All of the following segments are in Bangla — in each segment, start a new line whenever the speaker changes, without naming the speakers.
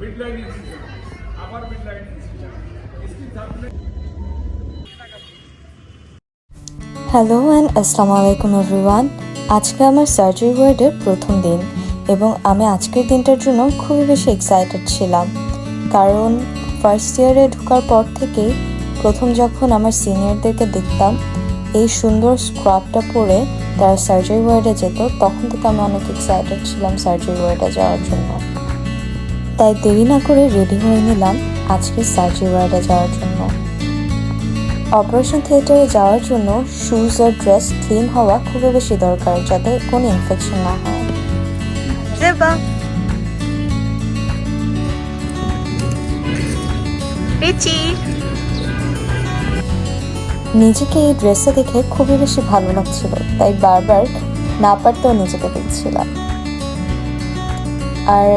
मिडलाइन इंसिजन, अपर मिडलाइन इंसिजन, इसकी सामने
হ্যালো অ্যান্ড আসসালামু আলাইকুম এভরিওয়ান। আজকে আমার সার্জারি ওয়ার্ডের প্রথম দিন এবং আমি আজকের দিনটার জন্য খুবই বেশি এক্সাইটেড ছিলাম, কারণ ফার্স্ট ইয়ারে ঢোকার পর থেকেই প্রথম যখন আমার সিনিয়রদেরকে দেখতাম এই সুন্দর স্ক্রাবটা পরে তারা সার্জারি ওয়ার্ডে যেত, তখন থেকে আমি অনেক এক্সাইটেড ছিলাম সার্জারি ওয়ার্ডে যাওয়ার জন্য। তাই দেরি না করে রেডি হয়ে নিলাম আজকের সার্জারি ওয়ার্ডে যাওয়ার জন্য। অপারেশন থিয়েটারে যাওয়ার জন্য শুজ আর ড্রেস ক্লিন হওয়া খুবই বেশি দরকার, যাতে কোনো ইনফেকশন না হয়। নিজেকে এই ড্রেসে দেখে খুবই বেশি ভালো লাগছিল, তাই বারবার না পারতেও নিজেকে দেখছিলাম। আর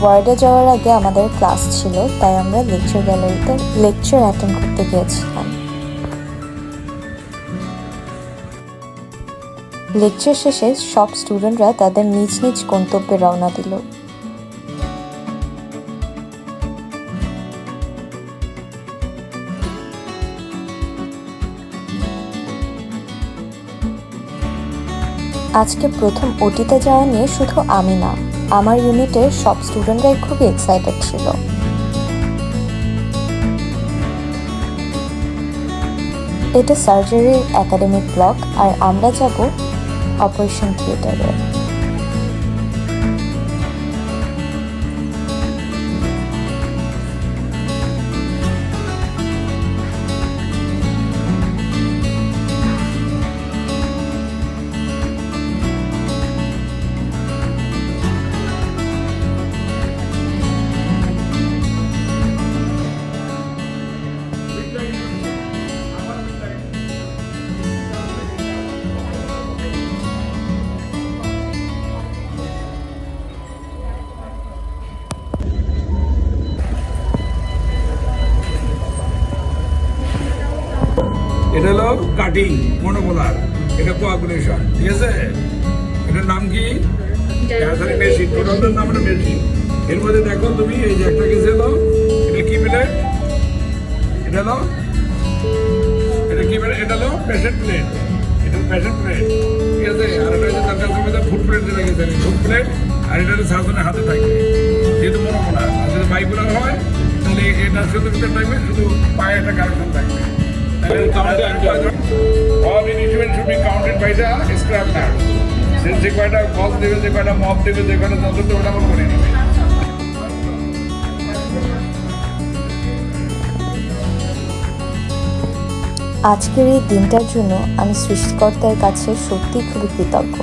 ওয়ার্ডে যাওয়ার আগে আমাদের ক্লাস ছিল, তাই আমরা লেকচার গ্যালারিতে লেকচার অ্যাটেন্ড করতে গিয়েছিলাম। লেকচার শেষে সব স্টুডেন্টরা তাদের নিজ নিজ গন্তব্যে রওনা দিল। আজকে প্রথম ওটিতে যাওয়া নিয়ে শুধু আমি না, আমার ইউনিটের সব স্টুডেন্টরাই খুবই এক্সাইটেড ছিল। এটা সার্জারির একাডেমিক ব্লক, আর আমরা যাব অপারেশন থিয়েটারে।
এটা হলো কাটিং মনোপোলার, এটা কোয়াগুলেশন, ঠিক আছে? এটার নাম কি? মেশিন, টোটালটার নাম হলো মেশিন। এর মধ্যে দেখো তুমি এই যে একটা কেস এলো, এটা কি প্লেট? এটা হলো কি প্লেট? এটা হলো পেশেন্ট প্লেট, এটা পেশেন্ট প্লেট, ঠিক আছে? আর এটা হচ্ছে তার কাছে মধ্যে ফুড প্লেট যেটা গেছে, ফুড প্লেট। আর এটা হচ্ছে সার্জনের হাতে থাকবে, যেহেতু মনোপোলার। আর যদি বাইপোলার হয় তাহলে এটা শুধু ভিতরে থাকবে, শুধু পায়ে একটা কারেকশন থাকবে। All instruments should be counted by the scrap nurse. Since যে কয়টা বক্স দেবে, যে কয়টা মপ দেবে, যে কয়টা যন্ত্র দেবে, ওটা আমার করে নেবে।
আজকের এই দিনটার জন্য আমি সৃষ্টিকর্তার কাছে সত্যিই খুবই কৃতজ্ঞ।